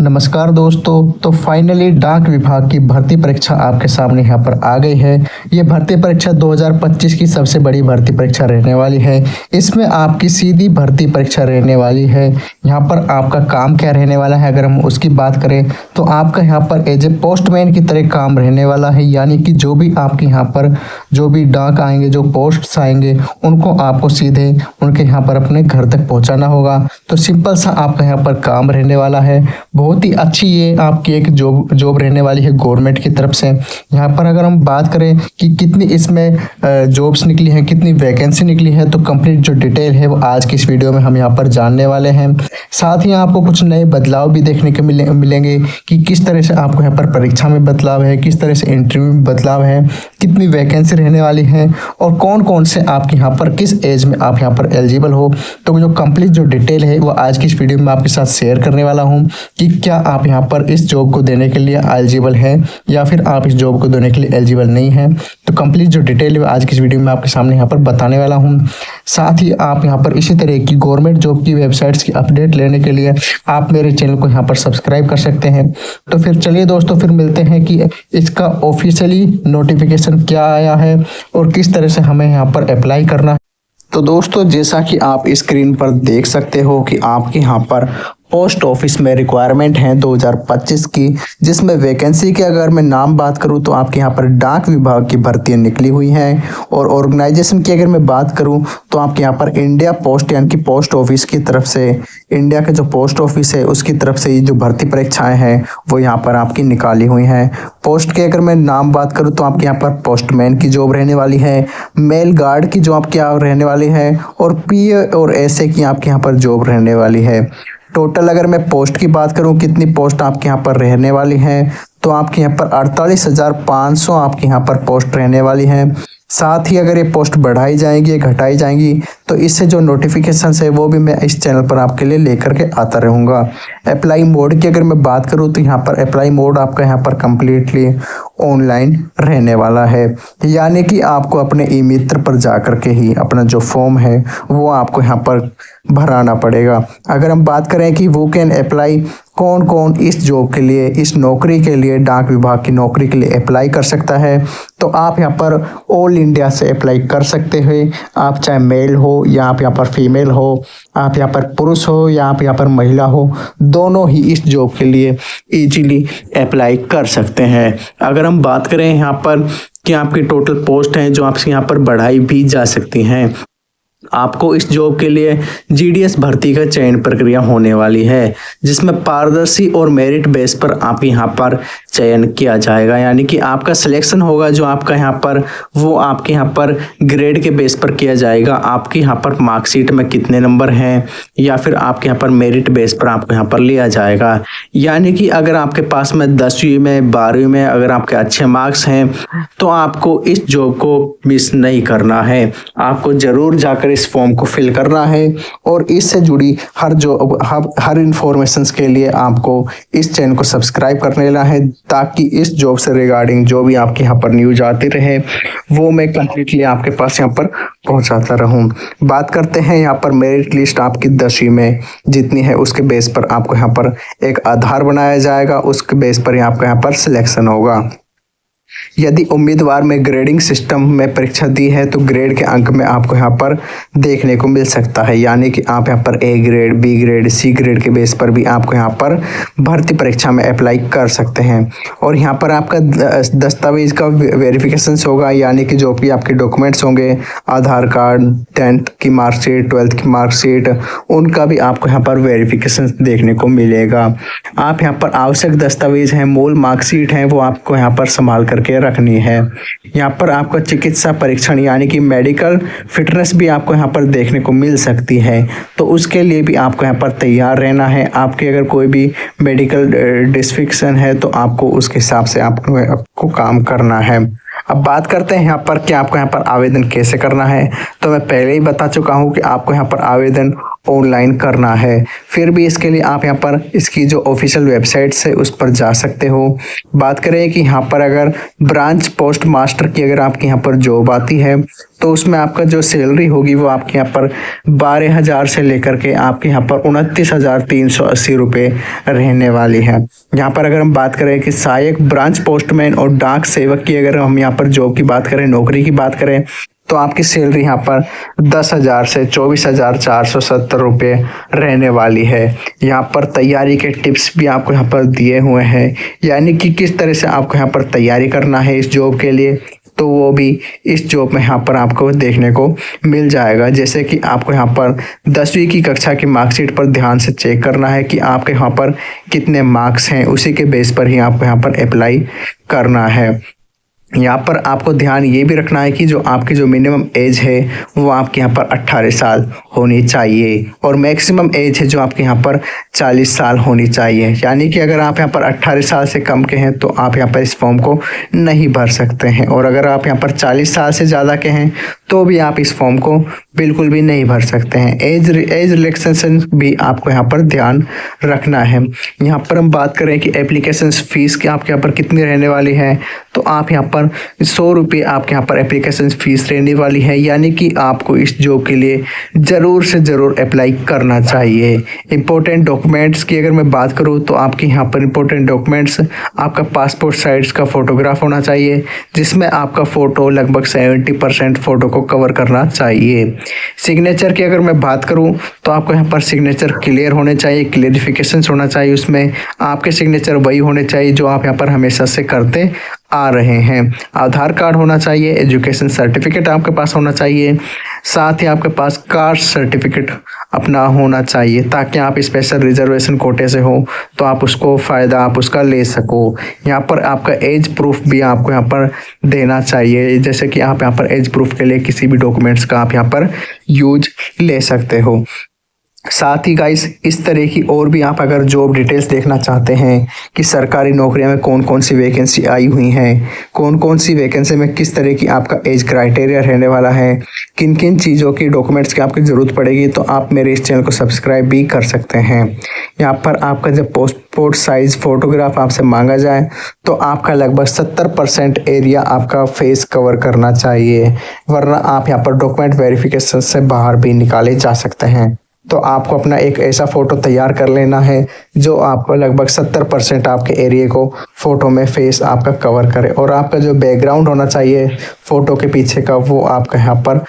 नमस्कार दोस्तों। तो फाइनली डाक विभाग की भर्ती परीक्षा आपके सामने यहाँ पर आ गई है। ये भर्ती परीक्षा 2025 की सबसे बड़ी भर्ती परीक्षा रहने वाली है। इसमें आपकी सीधी भर्ती परीक्षा रहने वाली है। यहाँ पर आपका काम क्या रहने वाला है, अगर हम उसकी बात करें तो आपका यहाँ पर एज ए पोस्टमैन की तरह काम रहने वाला है। यानी कि जो भी आपके यहाँ पर जो भी डाक आएंगे, जो पोस्ट्स आएंगे, उनको आपको सीधे उनके यहाँ पर अपने घर तक पहुँचाना होगा। तो सिंपल सा आपका यहाँ पर काम रहने वाला है। बहुत ही अच्छी ये आपकी एक जॉब रहने वाली है गवर्नमेंट की तरफ से। यहाँ पर अगर हम बात करें कि कितनी इसमें जॉब्स निकली हैं, कितनी वैकेंसी निकली है, तो कंप्लीट जो डिटेल है वो आज की इस वीडियो में हम यहाँ पर जानने वाले हैं। साथ ही आपको कुछ नए बदलाव भी देखने को मिलेंगे कि किस तरह से आपको यहाँ पर परीक्षा में बदलाव है, किस तरह से इंटरव्यू में बदलाव है, कितनी वैकेंसी रहने वाली है और कौन कौन से आपके यहाँ पर किस एज में आप यहाँ पर एलिजिबल हो। तो जो कंप्लीट जो डिटेल है वो आज की इस वीडियो में आपके साथ शेयर करने वाला हूँ कि क्या आप यहाँ पर इस जॉब को देने के लिए एलिजिबल हैं या फिर आप इस जॉब को देने के लिए एलिजिबल नहीं हैं। तो कंप्लीट जो डिटेल है आज की इस वीडियो में आपके सामने यहाँ पर बताने वाला हूँ। साथ ही आप यहाँ पर इसी तरह की गवर्नमेंट जॉब की वेबसाइट्स की अपडेट लेने के लिए आप मेरे चैनल को यहाँ पर सब्सक्राइब कर सकते हैं। तो फिर चलिए दोस्तों, फिर मिलते हैं कि इसका ऑफिशियली नोटिफिकेशन क्या आया है और किस तरह से हमें यहाँ पर अप्लाई करना है। तो दोस्तों, जैसा कि आप स्क्रीन पर देख सकते हो कि आपके यहाँ पर पोस्ट ऑफिस में रिक्वायरमेंट है 2025 की, जिसमें वैकेंसी के अगर मैं नाम बात करूं तो आपके यहाँ पर डाक विभाग की भर्तियां निकली हुई हैं। और ऑर्गेनाइजेशन की अगर मैं बात करूं तो आपके यहाँ पर इंडिया पोस्ट यानी कि पोस्ट ऑफिस की तरफ से, इंडिया के जो पोस्ट ऑफिस है उसकी तरफ से ये जो भर्ती परीक्षाएं हैं वो यहाँ पर आपकी निकाली हुई हैं। पोस्ट के अगर मैं नाम बात करूँ तो आपके यहाँ पर पोस्टमैन की जॉब रहने वाली है, मेल गार्ड की जॉब क्या रहने वाली है और पीए और एसए की आपके यहाँ पर जॉब रहने वाली है। टोटल अगर मैं पोस्ट की बात करूं कितनी पोस्ट आपके यहाँ पर रहने वाली हैं, तो आपके यहाँ पर 48,500 आपके यहाँ पर पोस्ट रहने वाली हैं। साथ ही अगर ये पोस्ट बढ़ाई जाएंगी घटाई जाएंगी तो इससे जो नोटिफिकेशंस है वो भी मैं इस चैनल पर आपके लिए लेकर के आता रहूँगा। अप्लाई मोड की अगर मैं बात करूँ तो यहाँ पर अप्लाई मोड आपका यहाँ पर कम्प्लीटली ऑनलाइन रहने वाला है। यानी कि आपको अपने ई मित्र पर जा कर के ही अपना जो फॉर्म है वो आपको यहाँ पर भराना पड़ेगा। अगर हम बात करें कि वो कैन अप्लाई, कौन कौन इस जॉब के लिए, इस नौकरी के लिए, डाक विभाग की नौकरी के लिए अप्लाई कर सकता है, तो आप यहाँ पर ऑल इंडिया से अप्लाई कर सकते हैं। आप चाहे मेल हो या आप यहाँ पर फीमेल हो, आप यहाँ पर पुरुष हो या आप यहाँ पर महिला हो, दोनों ही इस जॉब के लिए इजीली अप्लाई कर सकते हैं। अगर हम बात करें यहाँ पर कि आपकी टोटल पोस्ट हैं जो आपसे यहाँ पर बढ़ाई भी जा सकती हैं। आपको इस जॉब के लिए जीडीएस भर्ती का चयन प्रक्रिया होने वाली है, जिसमें पारदर्शी और मेरिट बेस पर आप यहाँ पर चयन किया जाएगा। यानी कि आपका सिलेक्शन होगा जो आपका यहाँ पर वो आपके यहाँ पर ग्रेड के बेस पर किया जाएगा। आपके यहाँ पर मार्कशीट में कितने नंबर हैं या फिर आपके यहाँ पर मेरिट बेस पर आपको यहाँ पर लिया जाएगा। यानी कि अगर आपके पास में 10वीं में 12वीं में अगर आपके अच्छे मार्क्स हैं तो आपको इस जॉब को मिस नहीं करना है। आपको जरूर जाकर इस फॉर्म को फिल करना है और इससे जुड़ी हर इंफॉर्मेशन के लिए आपको इस चैनल को सब्सक्राइब कर लेना है, ताकि इस जॉब से रिगार्डिंग जो भी आपके यहाँ पर न्यूज आती रहे वो मैं कंप्लीटली आपके पास यहाँ पर पहुँचाता रहूँ। बात करते हैं यहाँ पर मेरिट लिस्ट आपकी 10वीं में जितनी है उसके बेस पर आपको यहाँ पर एक आधार बनाया जाएगा, उसके बेस पर आपका यहाँ पर सिलेक्शन होगा। यदि उम्मीदवार में ग्रेडिंग सिस्टम में परीक्षा दी है तो ग्रेड के अंक में आपको यहाँ पर देखने को मिल सकता है। यानी कि आप यहाँ पर A grade, B grade, C grade के बेस पर भी आपको यहाँ पर भर्ती परीक्षा में अप्लाई कर सकते हैं। और यहाँ पर आपका दस्तावेज का वेरिफिकेशन होगा, यानी कि जो भी आपके डॉक्यूमेंट्स होंगे, आधार कार्ड, 10th की मार्कशीट, 12th की मार्कशीट, उनका भी आपको यहाँ पर वेरिफिकेशन देखने को मिलेगा। आप यहाँ पर आवश्यक दस्तावेज हैं, मूल मार्कशीट हैं, वो आपको यहाँ पर संभाल करके रखनी है। यहाँ पर आपका चिकित्सा परीक्षण यानी कि मेडिकल फिटनेस भी आपको यहाँ पर देखने को मिल सकती है, तो उसके लिए भी आपको यहाँ पर तैयार रहना है। आपके अगर कोई भी मेडिकल डिस्फिक्शन है तो आपको उसके हिसाब से आपको काम करना है। अब बात करते हैं यहाँ पर कि आपको यहाँ पर आवेदन कैसे करना है। तो मैं पहले ही बता चुका हूँ कि आपको यहाँ पर आवेदन ऑनलाइन करना है। फिर भी इसके लिए आप यहाँ पर इसकी जो ऑफिशियल वेबसाइट्स है उस पर जा सकते हो। बात करें कि यहाँ पर अगर ब्रांच पोस्ट मास्टर की अगर आपके यहाँ पर जॉब आती है तो उसमें आपका जो सैलरी होगी वो आपके यहाँ पर 12,000 से लेकर के आपके यहाँ पर 29,380 रुपये रहने वाली है। यहाँ पर अगर हम बात करें कि सहायक ब्रांच पोस्टमैन और डाक सेवक की अगर हम यहाँ पर जॉब की बात करें, नौकरी की बात करें, तो आपकी सैलरी यहाँ पर 10,000 से 24,470 रुपये रहने वाली है। यहाँ पर तैयारी के टिप्स भी आपको यहाँ पर दिए हुए हैं, यानी कि किस तरह से आपको यहाँ पर तैयारी करना है इस जॉब के लिए, तो वो भी इस जॉब में यहाँ पर आपको देखने को मिल जाएगा। जैसे कि आपको यहाँ पर 10वीं की कक्षा की मार्कशीट पर ध्यान से चेक करना है कि आपके यहाँ पर कितने मार्क्स हैं, उसी के बेस पर ही आपको यहाँ पर अप्लाई करना है। यहाँ पर आपको ध्यान ये भी रखना है कि जो आपकी जो मिनिमम एज है वो आपके यहाँ पर 18 साल होनी चाहिए और मैक्सिमम एज है जो आपके यहाँ पर 40 साल होनी चाहिए। यानी कि अगर आप यहाँ पर 18 साल से कम के हैं तो आप यहाँ पर इस फॉर्म को नहीं भर सकते हैं, और अगर आप यहाँ पर 40 साल से ज़्यादा के हैं तो भी आप इस फॉर्म को बिल्कुल भी नहीं भर सकते हैं। एज रिलैक्सेशन भी आपको यहाँ पर ध्यान रखना है। यहाँ पर हम बात करें कि एप्लीकेशन फ़ीस की आपके यहाँ पर कितनी रहने वाली है, तो आप यहाँ पर 100 रुपये आपके यहाँ पर एप्लीकेशन फ़ीस रहने वाली है। यानी कि आपको इस जॉब के लिए ज़रूर से ज़रूर अप्लाई करना चाहिए। इम्पोर्टेंट डॉक्यूमेंट्स की अगर मैं बात करूँ तो आपके यहाँ पर इम्पोर्टेंट डॉक्यूमेंट्स आपका पासपोर्ट साइज़ का फ़ोटोग्राफ होना चाहिए, जिसमें आपका फ़ोटो लगभग 70% फ़ोटो को कवर करना चाहिए। सिग्नेचर की अगर मैं बात करूं तो आपको यहाँ पर सिग्नेचर क्लियर होने चाहिए, क्लियरिफिकेशंस होना चाहिए, उसमें आपके सिग्नेचर वही होने चाहिए जो आप यहाँ पर हमेशा से करते आ रहे हैं। आधार कार्ड होना चाहिए, एजुकेशन सर्टिफिकेट आपके पास होना चाहिए, साथ ही आपके पास कास्ट सर्टिफिकेट अपना होना चाहिए, ताकि आप स्पेशल रिजर्वेशन कोटे से हो तो आप उसको फ़ायदा आप उसका ले सको। यहाँ पर आपका एज प्रूफ भी आपको यहाँ पर देना चाहिए, जैसे कि आप यहाँ पर एज प्रूफ के लिए किसी भी डॉक्यूमेंट्स का आप यहाँ पर यूज ले सकते हो। साथ ही गाइस इस तरह की और भी आप अगर जॉब डिटेल्स देखना चाहते हैं कि सरकारी नौकरियों में कौन कौन सी वैकेंसी आई हुई हैं, कौन कौन सी वैकेंसी में किस तरह की आपका एज क्राइटेरिया रहने वाला है, किन किन चीज़ों की डॉक्यूमेंट्स की आपकी ज़रूरत पड़ेगी, तो आप मेरे इस चैनल को सब्सक्राइब भी कर सकते हैं। यहाँ पर आपका जब पासपोर्ट साइज़ फ़ोटोग्राफ आपसे मांगा जाए तो आपका लगभग 70% एरिया आपका फेस कवर करना चाहिए, वरना आप यहाँ पर डॉक्यूमेंट वेरिफिकेशन से बाहर भी निकाले जा सकते हैं। तो आपको अपना एक ऐसा फ़ोटो तैयार कर लेना है जो आपको लगभग 70% आपके एरिया को फ़ोटो में फेस आपका कवर करे, और आपका जो बैकग्राउंड होना चाहिए फ़ोटो के पीछे का वो आपका यहाँ पर